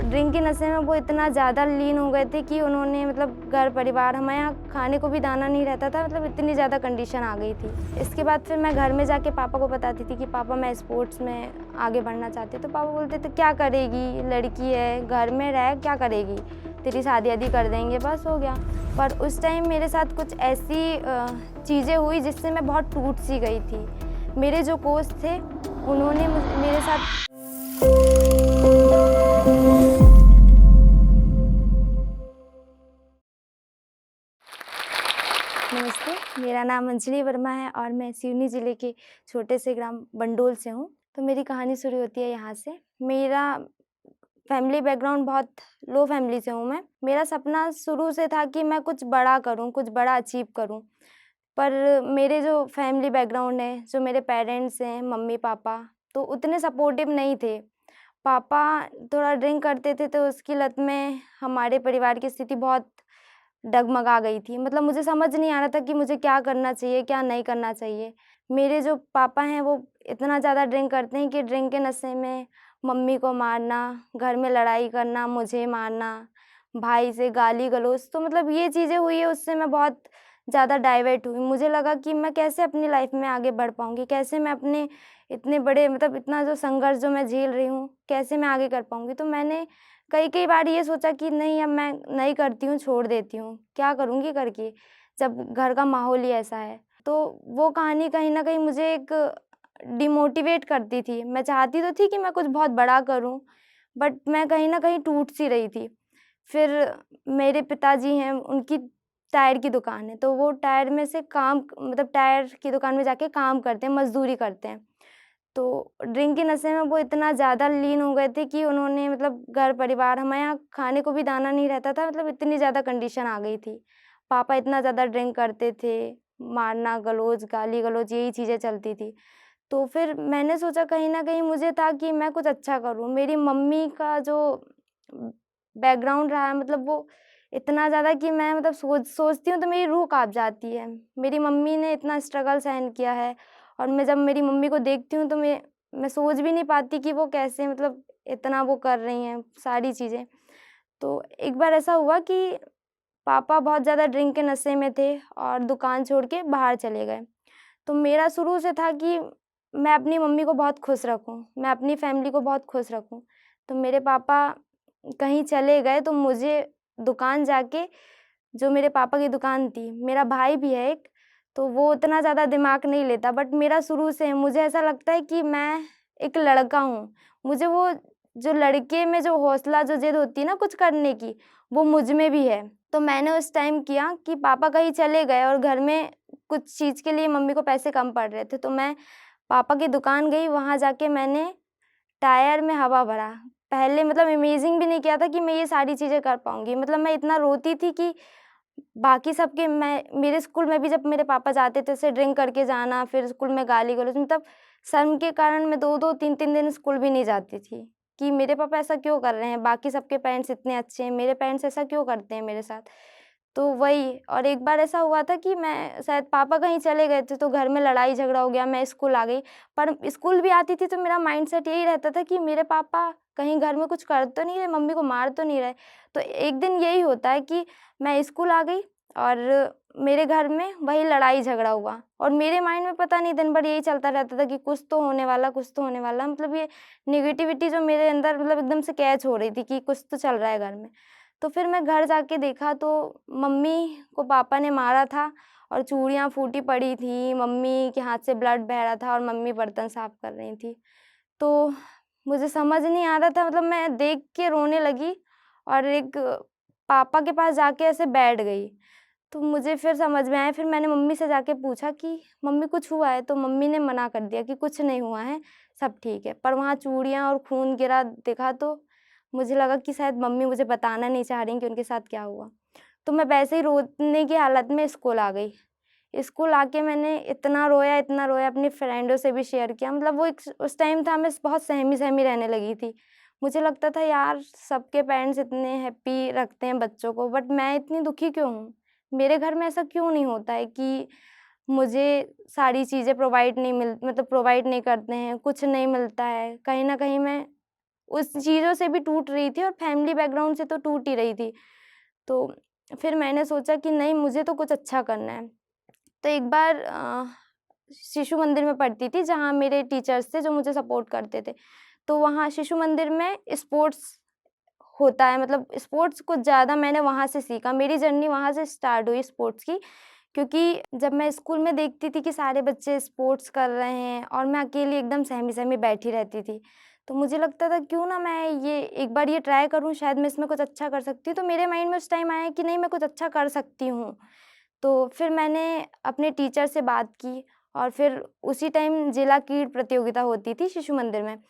Drink के नशे में वो इतना ज़्यादा लीन हो गए थे कि उन्होंने मतलब घर परिवार हमारे यहाँ खाने को भी दाना नहीं रहता था, मतलब इतनी ज़्यादा कंडीशन आ गई थी। इसके बाद फिर मैं घर में जाके पापा को बताती थी कि पापा मैं स्पोर्ट्स में आगे बढ़ना चाहती हूँ। तो पापा बोलते थे क्या करेगी, लड़की है, घर में रह क्या करेगी, तेरी शादी कर देंगे बस हो गया। पर उस टाइम मेरे साथ कुछ ऐसी चीज़ें हुई जिससे मैं बहुत टूट सी गई थी। मेरे जो कोच थे उन्होंने मेरे साथ नमस्ते, मेरा नाम अंजलि वर्मा है और मैं सिवनी ज़िले के छोटे से ग्राम बंडोल से हूँ। तो मेरी कहानी शुरू होती है यहाँ से। मेरा फैमिली बैकग्राउंड बहुत लो फैमिली से हूँ मैं। मेरा सपना शुरू से था कि मैं कुछ बड़ा करूँ, कुछ बड़ा अचीव करूँ। पर मेरे जो फैमिली बैकग्राउंड है, जो मेरे पेरेंट्स हैं, मम्मी-पापा, तो उतने सपोर्टिव नहीं थे। पापा थोड़ा ड्रिंक करते थे तो उसकी लत में हमारे परिवार की स्थिति बहुत डगमगा गई थी। मतलब मुझे समझ नहीं आ रहा था कि मुझे क्या करना चाहिए, क्या नहीं करना चाहिए। मेरे जो पापा हैं वो इतना ज़्यादा ड्रिंक करते हैं कि ड्रिंक के नशे में मम्मी को मारना, घर में लड़ाई करना, मुझे मारना, भाई से गाली-गलौज, तो मतलब ये चीज़ें हुई है उससे मैं बहुत ज़्यादा डाइवर्ट हुई। मुझे लगा कि मैं कैसे अपनी लाइफ़ में आगे बढ़ पाऊँगी, कैसे मैं अपने इतने बड़े मतलब इतना जो संघर्ष जो मैं झेल रही हूँ, कैसे मैं आगे कर पाऊँगी। तो मैंने कई-कई बार ये सोचा कि नहीं अब मैं नहीं करती हूँ, छोड़ देती हूँ, क्या करूँगी करके, जब घर का माहौल ही ऐसा है। तो वो कहानी कहीं न कहीं मुझे एक डिमोटिवेट करती थी। मैं चाहती तो थी कि मैं कुछ बहुत बड़ा करूँ, बट मैं कहीं न कहीं टूट-सी रही थी। फिर मेरे पिताजी हैं, उनकी टायर की दुकान है, तो वो टायर में से काम मतलब टायर की दुकान में जाके काम करते हैं, मज़दूरी करते हैं। तो ड्रिंक के नशे में वो इतना ज़्यादा लीन हो गए थे कि उन्होंने मतलब घर परिवार हमारे यहाँ खाने को भी दाना नहीं रहता था, मतलब इतनी ज़्यादा कंडीशन आ गई थी। पापा इतना ज़्यादा ड्रिंक करते थे, मारना, गलौज, गाली-गलौज यही चीज़ें चलती थी। तो फिर मैंने सोचा कहीं न कहीं मुझे था कि मैं कुछ अच्छा करूँ। मेरी मम्मी का जो बैकग्राउंड रहा है मतलब वो इतना ज़्यादा कि मैं मतलब सोचती हूँ तो मेरी रूह काँप जाती है। मेरी मम्मी ने इतना स्ट्रगल सहन किया है और मैं जब मेरी मम्मी को देखती हूँ तो मैं सोच भी नहीं पाती कि वो कैसे मतलब इतना वो कर रही हैं सारी चीज़ें। तो एक बार ऐसा हुआ कि पापा बहुत ज़्यादा ड्रिंक के नशे में थे और दुकान छोड़ के बाहर चले गए। तो मेरा शुरू से था कि मैं अपनी मम्मी को बहुत खुश रखूँ, मैं अपनी फैमिली को बहुत खुश रखूँ। तो मेरे पापा कहीं चले गए तो मुझे दुकान जाके जो मेरे पापा की दुकान थी, मेरा भाई भी है एक, तो वो उतना ज़्यादा दिमाग नहीं लेता बट मेरा शुरू से है, मुझे ऐसा लगता है कि मैं एक लड़का हूँ। मुझे वो जो लड़के में जो हौसला, जो ज़िद होती है ना कुछ करने की, वो मुझ में भी है। तो मैंने उस टाइम किया कि पापा कहीं चले गए और घर में कुछ चीज़ के लिए मम्मी को पैसे कम पड़ रहे थे, तो मैं पापा की दुकान गई, वहाँ जाके मैंने टायर में हवा भरा। पहले मतलब इमेजिन भी नहीं किया था कि मैं ये सारी चीज़ें कर पाऊँगी। मतलब मैं इतना रोती थी कि बाकी सबके मैं मेरे स्कूल में भी जब मेरे पापा जाते थे ऐसे ड्रिंक करके जाना, फिर स्कूल में गाली-गलौज मतलब शर्म के कारण मैं 2-2 3-3 दिन स्कूल भी नहीं जाती थी, कि मेरे पापा ऐसा क्यों कर रहे हैं? बाकी सबके पेरेंट्स इतने अच्छे हैं, मेरे पेरेंट्स ऐसा क्यों करते हैं मेरे साथ? तो वही और एक बार ऐसा हुआ था कि मैं शायद पापा कहीं चले गए थे तो घर में लड़ाई झगड़ा हो गया, मैं स्कूल आ गई। पर स्कूल भी आती थी तो मेरा माइंडसेट यही रहता था कि मेरे पापा कहीं घर में कुछ कर तो नहीं रहे, मम्मी को मार तो नहीं रहे। तो एक दिन यही होता है कि मैं स्कूल आ गई और मेरे घर में वही लड़ाई झगड़ा हुआ और मेरे माइंड में पता नहीं दिन भर यही चलता रहता था कि कुछ तो होने वाला, कुछ तो होने वाला। मतलब ये नेगेटिविटी जो मेरे अंदर मतलब एकदम से कैच हो रही थी कि कुछ तो चल रहा है घर में। तो फिर मैं घर जाके देखा तो मम्मी को पापा ने मारा था और चूड़ियाँ फूटी पड़ी थी, मम्मी के हाथ से ब्लड बह रहा था और मम्मी बर्तन साफ कर रही थी। तो मुझे समझ नहीं आ रहा था मतलब मैं देख के रोने लगी और एक पापा के पास जाके ऐसे बैठ गई। तो मुझे फिर समझ में आया, फिर मैंने मम्मी से जाके पूछा कि मम्मी कुछ हुआ है? तो मम्मी ने मना कर दिया कि कुछ नहीं हुआ है, सब ठीक है। पर वहाँ चूड़ियाँ और खून गिरा देखा तो मुझे लगा कि शायद मम्मी मुझे बताना नहीं चाह रही कि उनके साथ क्या हुआ। तो मैं वैसे ही रोने की हालत में स्कूल आ गई। स्कूल आके मैंने इतना रोया अपनी फ्रेंडों से भी शेयर किया। मतलब वो एक उस टाइम था मैं बहुत सहमी-सहमी रहने लगी थी। मुझे लगता था यार सबके पेरेंट्स इतने हैप्पी रखते हैं बच्चों को बट मैं इतनी दुखी क्यों हूँ? मेरे घर में ऐसा क्यों नहीं होता है कि मुझे सारी चीज़ें प्रोवाइड नहीं करते हैं, कुछ नहीं मिलता है। कहीं न कहीं मैं उस चीज़ों से भी टूट रही थी और फैमिली बैकग्राउंड से तो टूट ही रही थी। तो फिर मैंने सोचा कि नहीं, मुझे तो कुछ अच्छा करना है। तो एक बार शिशु मंदिर में पढ़ती थी, जहाँ मेरे टीचर्स थे जो मुझे सपोर्ट करते थे। तो वहाँ शिशु मंदिर में स्पोर्ट्स होता है, मतलब स्पोर्ट्स कुछ ज़्यादा मैंने वहाँ से सीखा। मेरी जर्नी वहाँ से स्टार्ट हुई स्पोर्ट्स की, क्योंकि जब मैं स्कूल में देखती थी कि सारे बच्चे स्पोर्ट्स कर रहे हैं और मैं अकेली एकदम सहमी-सहमी बैठी रहती थी। तो मुझे लगता था क्यों ना मैं ये एक बार ये ट्राई करूँ, शायद मैं इसमें कुछ अच्छा कर सकती हूँ। तो मेरे माइंड में उस टाइम आया कि नहीं, मैं कुछ अच्छा कर सकती हूँ। तो फिर मैंने अपने टीचर से बात की और फिर उसी टाइम जिला क्रीड़ा प्रतियोगिता होती थी शिशु मंदिर में।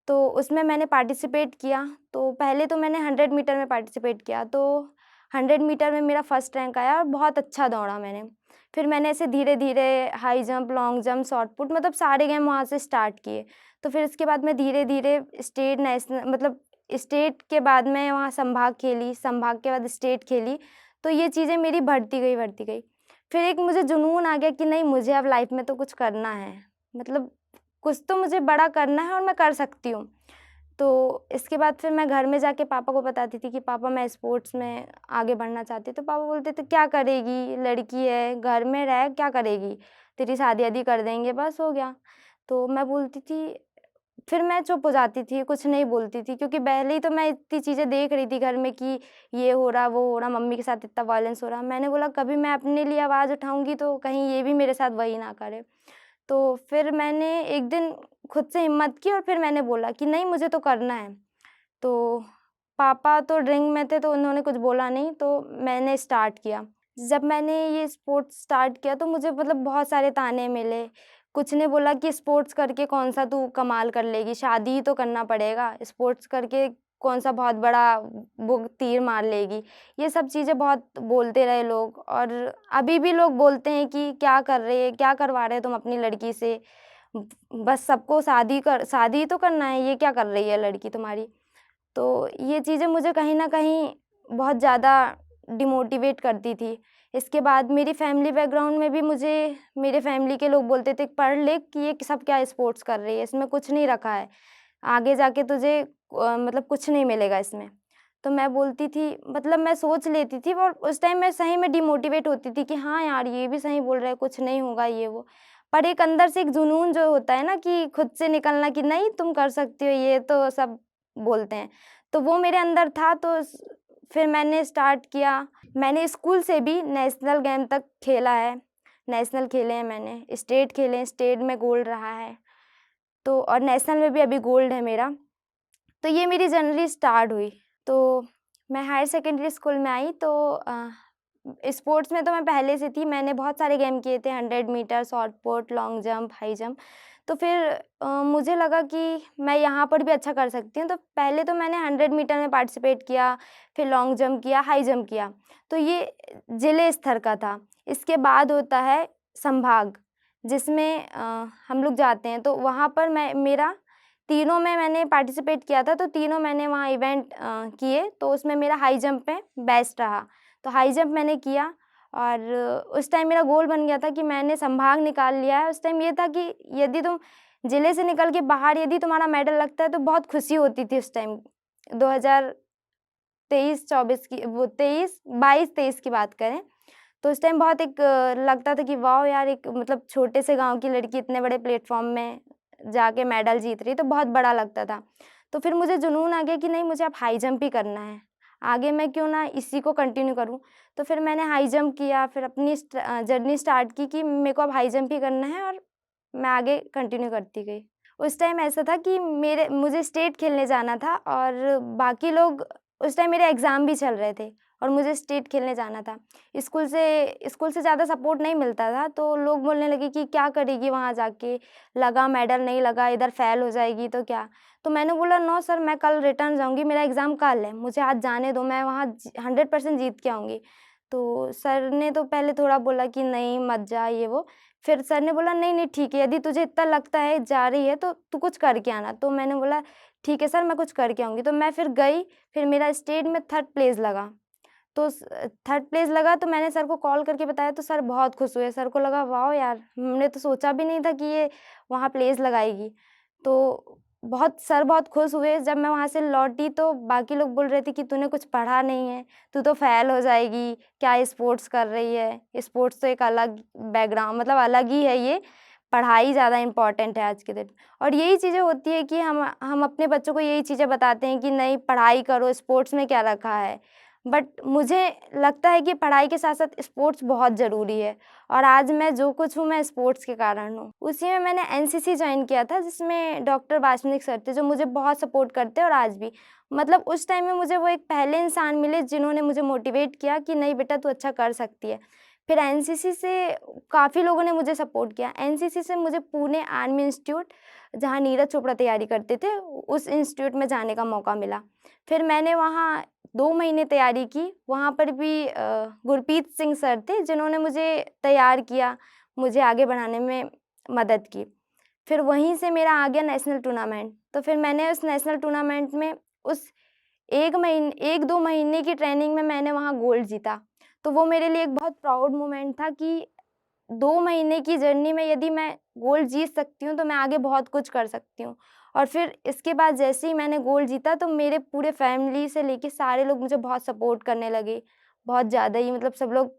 तो उसमें मैंने पार्टिसिपेट किया। तो पहले तो मैंने 100 मीटर में पार्टिसिपेट किया, तो 100 मीटर में मेरा फर्स्ट रैंक आया और बहुत अच्छा दौड़ा मैंने। फिर मैंने ऐसे धीरे-धीरे high jump, long jump, shot put, मतलब सारे गेम वहाँ से स्टार्ट किए। तो फिर इसके बाद मैं धीरे-धीरे स्टेट, नेशनल, मतलब स्टेट के बाद मैं वहाँ संभाग खेली, संभाग के बाद स्टेट खेली। तो ये चीज़ें मेरी बढ़ती गई, बढ़ती गई। फिर एक मुझे जुनून आ गया कि नहीं, मुझे अब लाइफ़ में तो कुछ करना है। मतलब कुछ तो मुझे बड़ा करना है और मैं कर सकती हूँ। तो इसके बाद फिर मैं घर में जाके पापा को बताती थी कि पापा, मैं स्पोर्ट्स में आगे बढ़ना चाहती हूँ। तो पापा बोलते थे, क्या करेगी? लड़की है, घर में रह क्या करेगी? तेरी शादी-वादी कर देंगे, बस हो गया। तो मैं बोलती थी, फिर मैं चुप हो जाती थी, कुछ नहीं बोलती थी, क्योंकि पहले ही तो मैं इतनी चीज़ें देख रही थी घर में कि ये हो रहा, वो हो रहा, मम्मी के साथ इतना वायलेंस हो रहा। मैंने बोला कभी मैं अपने लिए आवाज़ उठाऊँगी तो कहीं ये भी मेरे साथ वही ना करे। तो फिर मैंने एक दिन खुद से हिम्मत की और फिर मैंने बोला कि नहीं, मुझे तो करना है। तो पापा तो ड्रिंक में थे, तो उन्होंने कुछ बोला नहीं, तो मैंने स्टार्ट किया। जब मैंने ये स्पोर्ट्स स्टार्ट किया तो मुझे मतलब बहुत सारे ताने मिले। कुछ ने बोला कि स्पोर्ट्स करके कौन-सा तू कमाल कर लेगी, शादी ही तो करना पड़ेगा, स्पोर्ट्स करके कौन-सा बहुत बड़ा वो तीर मार लेगी। ये सब चीज़ें बहुत बोलते रहे लोग, और अभी भी लोग बोलते हैं कि क्या कर रहे हैं, क्या करवा रहे हो तुम अपनी लड़की से? बस सबको शादी ही तो करना है, ये क्या कर रही है लड़की तुम्हारी? तो ये चीज़ें मुझे कहीं न कहीं बहुत ज़्यादा डिमोटिवेट करती थी। इसके बाद मेरी फैमिली बैकग्राउंड में भी मुझे मेरे फैमिली के लोग बोलते थे, पढ़ लिख, ये सब क्या स्पोर्ट्स कर रही है, इसमें कुछ नहीं रखा है। आगे जाके तुझे मतलब कुछ नहीं मिलेगा इसमें। तो मैं बोलती थी, मतलब मैं सोच लेती थी, और उस टाइम मैं सही में डिमोटिवेट होती थी कि हाँ यार, ये भी सही बोल रहा है, कुछ नहीं होगा ये वो। पर एक अंदर से एक जुनून जो होता है ना, कि खुद से निकलना कि नहीं, तुम कर सकती हो, ये तो सब बोलते हैं। तो वो मेरे अंदर था, तो फिर मैंने स्टार्ट किया। मैंने स्कूल से भी नेशनल गेम तक खेला है। नेशनल खेले हैं मैंने, स्टेट खेले हैं, स्टेट में गोल्ड रहा है। तो और नेशनल में भी अभी गोल्ड है मेरा। तो ये मेरी जर्नी स्टार्ट हुई। तो मैं हायर सेकेंडरी स्कूल में आई, तो स्पोर्ट्स में तो मैं पहले से थी, मैंने बहुत सारे गेम किए थे, 100 metre, shot put, long jump, high jump. तो फिर मुझे लगा कि मैं यहाँ पर भी अच्छा कर सकती हूँ, तो पहले तो मैंने 100 मीटर में पार्टिसिपेट किया, फिर लॉन्ग जंप किया, हाई जंप किया। तो ये जिले स्तर का था। इसके बाद होता है संभाग, जिसमें हम लोग जाते हैं, तो वहाँ पर मेरा तीनों में मैंने पार्टिसिपेट किया था, तो तीनों मैंने वहाँ इवेंट किए, तो उसमें मेरा हाई जंप में बेस्ट रहा। तो हाई जंप मैंने किया, और उस टाइम मेरा गोल बन गया था कि मैंने संभाग निकाल लिया है। उस टाइम ये था कि यदि तुम ज़िले से निकल के बाहर यदि तुम्हारा मेडल लगता है तो बहुत खुशी होती थी उस टाइम। 2023-24 की, वो 22-23 की बात करें, तो उस टाइम बहुत एक लगता था कि वाओ यार, एक मतलब छोटे से गाँव की लड़की इतने बड़े प्लेटफ़ॉर्म में जाके मेडल जीत रही है, तो बहुत बड़ा लगता था। तो फिर मुझे जुनून आ गया कि नहीं, मुझे अब हाई जंप ही करना है। आगे मैं क्यों ना इसी को कंटिन्यू करूँ। तो फिर मैंने हाई जंप किया, फिर अपनी जर्नी स्टार्ट की कि मेरे को अब हाई जंप ही करना है, और मैं आगे कंटिन्यू करती गई। उस टाइम ऐसा था कि मुझे स्टेट खेलने जाना था, और बाकी लोग, उस टाइम मेरे एग्ज़ाम भी चल रहे थे और मुझे स्टेट खेलने जाना था। स्कूल से ज़्यादा सपोर्ट नहीं मिलता था, तो लोग बोलने लगे कि क्या करेगी वहाँ जाके? लगा मेडल नहीं लगा, इधर फेल हो जाएगी तो क्या? तो मैंने बोला, नो सर, मैं कल रिटर्न जाऊँगी, मेरा एग्ज़ाम कल है, मुझे आज जाने दो, मैं वहाँ 100% जीत के आऊँगी। तो सर ने तो पहले थोड़ा बोला कि नहीं मत जा, ये वो। फिर सर ने बोला, नहीं, नहीं, ठीक है, यदि तुझे इतना लगता है जा रही है तो तू कुछ करके आना। तो मैंने बोला, ठीक है सर, मैं कुछ करके आऊँगी। तो मैं फिर गई, फिर मेरा स्टेट में 3rd प्लेस लगा। तो 3rd प्लेस लगा, तो मैंने सर को कॉल करके बताया, तो सर बहुत खुश हुए। सर को लगा वाओ यार! हमने तो सोचा भी नहीं था कि ये वहाँ प्लेस लगाएगी। तो बहुत सर बहुत खुश हुए जब मैं वहाँ से लौटी, तो बाकी लोग बोल रहे थे कि तूने कुछ पढ़ा नहीं है, तू तो फ़ेल हो जाएगी, क्या स्पोर्ट्स कर रही है? स्पोर्ट्स तो एक अलग बैकग्राउंड मतलब अलग ही है ये, पढ़ाई ज़्यादा इम्पोर्टेंट है आज के दिन। और यही चीज़ें होती है कि हम अपने बच्चों को यही चीज़ें बताते हैं कि नहीं पढ़ाई करो, स्पोर्ट्स में क्या रखा है? बट मुझे लगता है कि पढ़ाई के साथ-साथ स्पोर्ट्स बहुत ज़रूरी है और आज मैं जो कुछ हूँ, मैं स्पोर्ट्स के कारण हूँ। उसी में मैंने एनसीसी जॉइन किया था, जिसमें डॉक्टर वासनिक सर थे, जो मुझे बहुत सपोर्ट करते हैं और आज भी। मतलब उस टाइम में मुझे वो एक पहले इंसान मिले, जिन्होंने मुझे मोटिवेट किया कि नहीं बेटा तू अच्छा कर सकती है। फिर एनसीसी से काफ़ी लोगों ने मुझे सपोर्ट किया। एनसीसी से मुझे पुणे आर्मी इंस्टीट्यूट, जहाँ नीरज चोपड़ा तैयारी करते थे, उस इंस्टीट्यूट में जाने का मौका मिला। फिर मैंने वहाँ 2 महीने तैयारी की, वहाँ पर भी गुरप्रीत सिंह सर थे, जिन्होंने मुझे तैयार किया, मुझे आगे बढ़ाने में मदद की। फिर वहीं से मेरा आ गया नेशनल टूर्नामेंट, तो फिर मैंने उस नेशनल टूर्नामेंट में उस 1-2 महीने की ट्रेनिंग में मैंने वहाँ गोल्ड जीता। तो वो मेरे लिए एक बहुत प्राउड मोमेंट था कि 2 महीने की जर्नी में यदि मैं गोल्ड जीत सकती हूँ, तो मैं आगे बहुत कुछ कर सकती हूँ। और फिर इसके बाद जैसे ही मैंने गोल्ड जीता, तो मेरे पूरे फैमिली से लेके सारे लोग मुझे बहुत सपोर्ट करने लगे। बहुत ज़्यादा ही मतलब सब लोग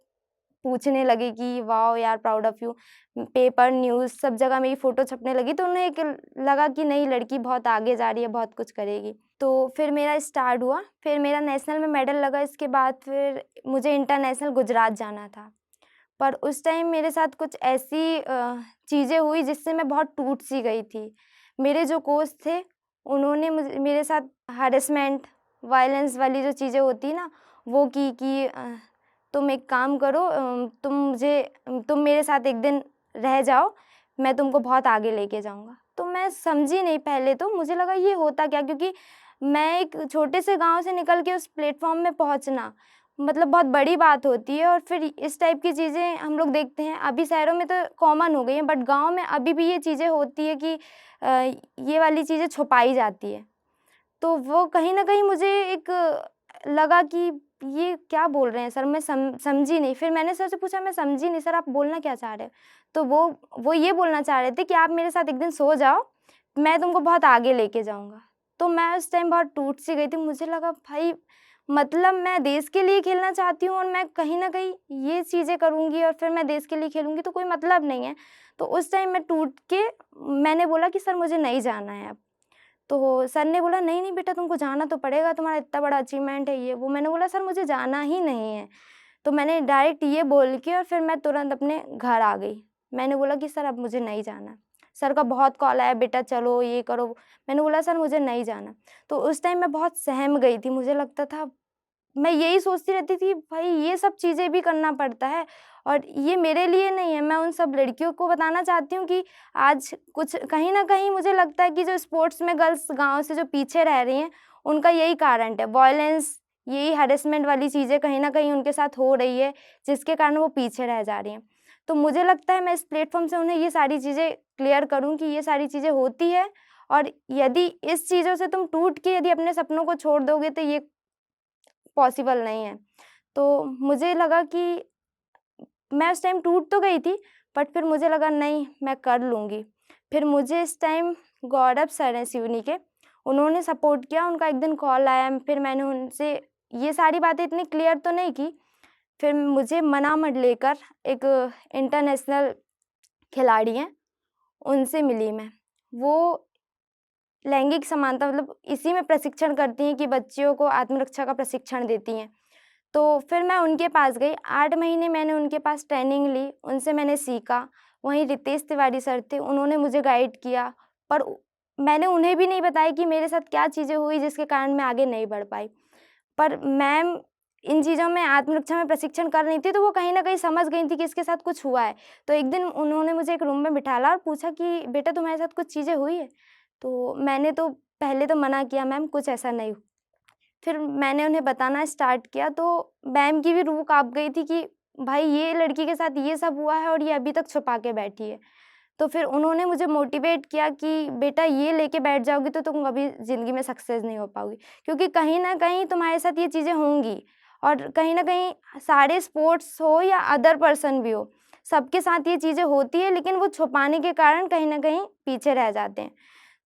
पूछने लगे कि वाओ यार proud of you. Paper, news सब जगह मेरी फ़ोटो छपने लगी, तो उन्हें एक लगा कि नहीं लड़की बहुत आगे जा रही है, बहुत कुछ करेगी। तो फिर मेरा स्टार्ट हुआ, फिर मेरा नेशनल में मेडल लगा, इसके बाद फिर मुझे इंटरनेशनल गुजरात जाना था। पर उस टाइम मेरे साथ कुछ ऐसी चीज़ें हुई जिससे मैं बहुत टूट-सी गई थी। मेरे जो कोच थे, उन्होंने मेरे साथ हैरेसमेंट, वायलेंस वाली जो चीज़ें होती हैं ना, वो की कि तुम एक काम करो, तुम मेरे साथ एक दिन रह जाओ, मैं तुमको बहुत आगे लेके जाऊँगा। तो मैं समझी नहीं पहले तो, मुझे लगा ये होता क्या? क्योंकि मैं एक छोटे से गाँव से निकल के उस प्लेटफ़ॉर्म में पहुँचना, मतलब बहुत बड़ी बात होती है और फिर इस टाइप की चीज़ें हम लोग देखते हैं। अभी शहरों में तो कॉमन हो गई हैं, बट गाँव में अभी भी ये चीज़ें होती है कि अ, ये वाली चीज़ें छुपाई जाती है। तो वो कहीं न कहीं मुझे एक लगा कि ये क्या बोल रहे हैं सर, मैं समझी नहीं। फिर मैंने सर से पूछा, मैं समझी नहीं सर, आप बोलना क्या चाह रहे हैं? तो वो ये बोलना चाह रहे थे कि आप मेरे साथ एक दिन सो जाओ, मैं तुमको बहुत आगे लेके जाऊँगा। तो मैं उस टाइम बहुत टूट-सी गई थी। मुझे लगा भाई, मतलब मैं देश के लिए खेलना चाहती हूँ और मैं कहीं न कहीं ये चीज़ें करूँगी और फिर मैं देश के लिए खेलूँगी, तो कोई मतलब नहीं है। तो उस टाइम मैं टूट के मैंने बोला कि सर मुझे नहीं जाना है अब। तो सर ने बोला, "नहीं, नहीं बेटा तुमको जाना तो पड़ेगा, तुम्हारा इतना बड़ा अचीवमेंट है ये वो।" मैंने बोला, "सर मुझे जाना ही नहीं है।" तो मैंने डायरेक्ट ये बोल के और फिर मैं तुरंत अपने घर आ गई। मैंने बोला कि सर अब मुझे नहीं जाना। सर का बहुत कॉल आया, "बेटा चलो, ये करो।" मैंने बोला, "सर मुझे नहीं जाना।" तो उस टाइम मैं बहुत सहम गई थी। मुझे लगता था, मैं यही सोचती रहती थी भाई ये सब चीज़ें भी करना पड़ता है और ये मेरे लिए नहीं है। मैं उन सब लड़कियों को बताना चाहती हूँ कि आज कुछ कहीं न कहीं मुझे लगता है कि जो स्पोर्ट्स में गर्ल्स गाँव से जो पीछे रह रही हैं, उनका यही कारण है। वॉयलेंस, यही हैरेसमेंट वाली चीज़ें कहीं न कहीं उनके साथ हो रही है, जिसके कारण वो पीछे रह जा रही हैं। तो मुझे लगता है मैं इस प्लेटफ़ॉर्म से उन्हें ये सारी चीज़ें क्लियर करूँ कि ये सारी चीज़ें होती है और यदि इस चीज़ों से तुम टूट के यदि अपने सपनों को छोड़ दोगे तो ये पॉसिबल नहीं है। तो मुझे लगा कि मैं उस टाइम टूट तो गई थी, बट फिर मुझे लगा नहीं मैं कर लूँगी। फिर मुझे इस टाइम गौरव सर हैं सिवनी के, उन्होंने सपोर्ट किया, उनका एक दिन कॉल आया, फिर मैंने उनसे ये सारी बातें इतनी क्लियर तो नहीं की। फिर मुझे मनामड लेकर एक इंटरनेशनल खिलाड़ी हैं, उनसे मिली मैं। वो लैंगिक समानता मतलब इसी में प्रशिक्षण करती हैं कि बच्चियों को आत्मरक्षा का प्रशिक्षण देती हैं। तो फिर मैं उनके पास गई, 8 महीने मैंने उनके पास ट्रेनिंग ली, उनसे मैंने सीखा। वहीं रितेश तिवारी सर थे, उन्होंने मुझे गाइड किया, पर मैंने उन्हें भी नहीं बताया कि मेरे साथ क्या चीज़ें हुई जिसके कारण मैं आगे नहीं बढ़ पाई। पर मैम इन चीज़ों में आत्मरक्षा में प्रशिक्षण कर रही थी, तो वो कहीं न कहीं समझ गई थी कि इसके साथ कुछ हुआ है। तो एक दिन उन्होंने मुझे एक रूम में बिठाला और पूछा कि, "बेटा तुम्हारे साथ कुछ चीज़ें हुई है?" तो मैंने तो पहले तो मना किया, "मैम कुछ ऐसा नहीं हुआ।" फिर मैंने उन्हें बताना स्टार्ट किया, तो मैम की भी रूह काँप गई थी कि भाई ये लड़की के साथ ये सब हुआ है और ये अभी तक छुपा के बैठी है। तो फिर उन्होंने मुझे मोटिवेट किया कि बेटा ये लेके बैठ जाओगी तो तुम कभी ज़िंदगी में सक्सेस नहीं हो पाओगी। क्योंकि कहीं न कहीं तुम्हारे साथ ये चीज़ें होंगी और कहीं न कहीं सारे स्पोर्ट्स हो या अदर पर्सन भी हो, सबके साथ ये चीज़ें होती है, लेकिन वो छुपाने के कारण कहीं न कहीं पीछे रह जाते हैं।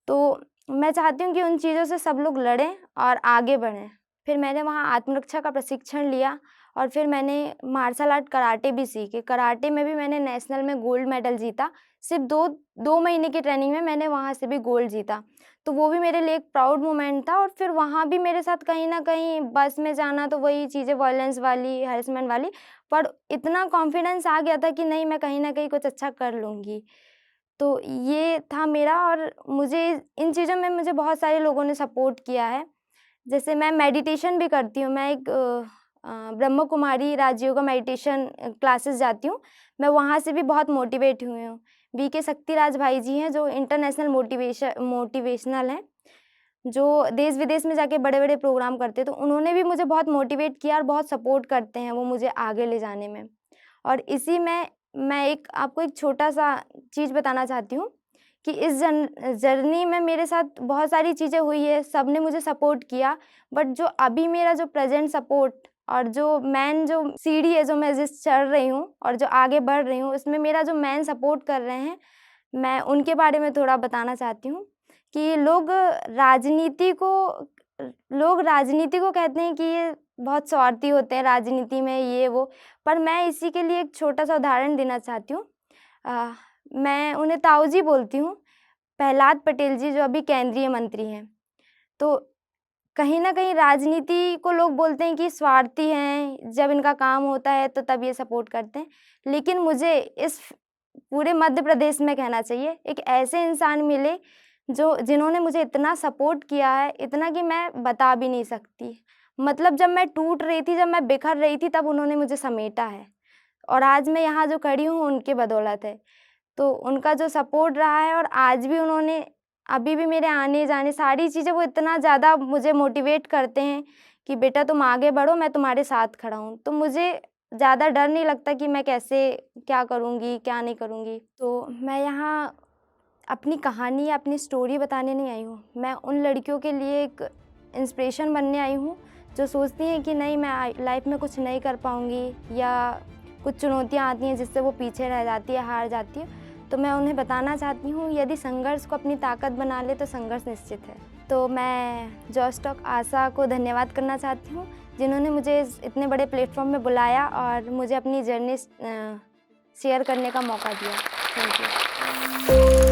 तो मैं चाहती हूँ कि उन चीज़ों से सब लोग लड़ें और आगे बढ़ें। फिर मैंने वहाँ आत्मरक्षा का प्रशिक्षण लिया और फिर मैंने मार्शल आर्ट कराटे भी सीखे। कराटे में भी मैंने नेशनल में गोल्ड मेडल जीता। सिर्फ़ 2 महीने की ट्रेनिंग में मैंने वहाँ से भी गोल्ड जीता। तो वो भी मेरे लिए एक प्राउड मोमेंट था और फिर वहाँ भी मेरे साथ कहीं न कहीं बस में जाना तो वही चीज़ें वायलेंस वाली, हैरेसमेंट वाली, पर इतना कॉन्फिडेंस आ गया था कि नहीं मैं कहीं न कहीं कुछ अच्छा कर लूँगी। तो ये था मेरा और मुझे इन चीज़ों में मुझे बहुत सारे लोगों ने सपोर्ट किया है। जैसे मैं मेडिटेशन भी करती हूँ, मैं एक ब्रह्म कुमारी राजयोगा मेडिटेशन क्लासेस जाती हूँ। मैं वहाँ से भी बहुत मोटिवेट हुई हूँ। बीके शक्तिराज भाई जी हैं जो इंटरनेशनल मोटिवेशनल हैं, जो देश-विदेश में जाके बड़े-बड़े प्रोग्राम करते हैं, तो उन्होंने भी मुझे बहुत मोटिवेट किया और बहुत सपोर्ट करते हैं वो मुझे आगे ले जाने में। और इसी में मैं आपको एक छोटा-सा चीज़ बताना चाहती हूँ कि इस जर्नी में मेरे साथ बहुत सारी चीज़ें हुई है, सबने मुझे सपोर्ट किया, बट जो अभी मेरा जो प्रेज़ेंट सपोर्ट और जो मेन जो सीढ़ी है, जो मैं जिस चढ़ रही हूँ और जो आगे बढ़ रही हूँ, उसमें मेरा जो मेन सपोर्ट कर रहे हैं, मैं उनके बारे में थोड़ा बताना चाहती हूँ कि लोग राजनीति को कहते हैं कि ये बहुत स्वार्थी होते हैं राजनीति में ये वो, पर मैं इसी के लिए एक छोटा-सा उदाहरण देना चाहती हूँ। अ, मैं उन्हें ताऊ जी बोलती हूँ, प्रहलाद पटेल जी जो अभी केंद्रीय मंत्री हैं। तो कहीं न कहीं राजनीति को लोग बोलते हैं कि स्वार्थी हैं, जब इनका काम होता है तो तब ये सपोर्ट करते हैं। लेकिन मुझे इस पूरे मध्य प्रदेश में कहना चाहिए, एक ऐसे इंसान मिले जिन्होंने मुझे इतना सपोर्ट किया है, इतना कि मैं बता भी नहीं सकती। मतलब जब मैं टूट रही थी, जब मैं बिखर रही थी, तब उन्होंने मुझे समेटा है और आज मैं यहाँ जो खड़ी हूँ, उनकी बदौलत है। तो उनका जो सपोर्ट रहा है और आज भी उन्होंने अभी भी मेरे आने-जाने सारी चीज़ें वो इतना ज़्यादा मुझे मोटिवेट करते हैं कि बेटा तुम आगे बढ़ो, मैं तुम्हारे साथ खड़ा हूँ। तो मुझे ज़्यादा डर नहीं लगता कि मैं कैसे क्या करूँगी, क्या नहीं करूँगी। तो मैं यहाँ अपनी कहानी या अपनी स्टोरी बताने नहीं आई हूँ। मैं उन लड़कियों के लिए एक इंस्पिरेशन बनने आई हूँ, जो सोचती हैं कि नहीं मैं लाइफ़ में कुछ नहीं कर पाऊँगी या कुछ चुनौतियाँ आती हैं जिससे वो पीछे रह जाती है, हार जाती है। तो मैं उन्हें बताना चाहती हूँ यदि संघर्ष को अपनी ताकत बना ले तो संघर्ष निश्चित है। तो मैं जॉस टॉक आशा को धन्यवाद करना चाहती हूँ, जिन्होंने मुझे इस इतने बड़े प्लेटफ़ॉर्म में बुलाया और मुझे अपनी जर्नी शेयर करने का मौका दिया। Thank you.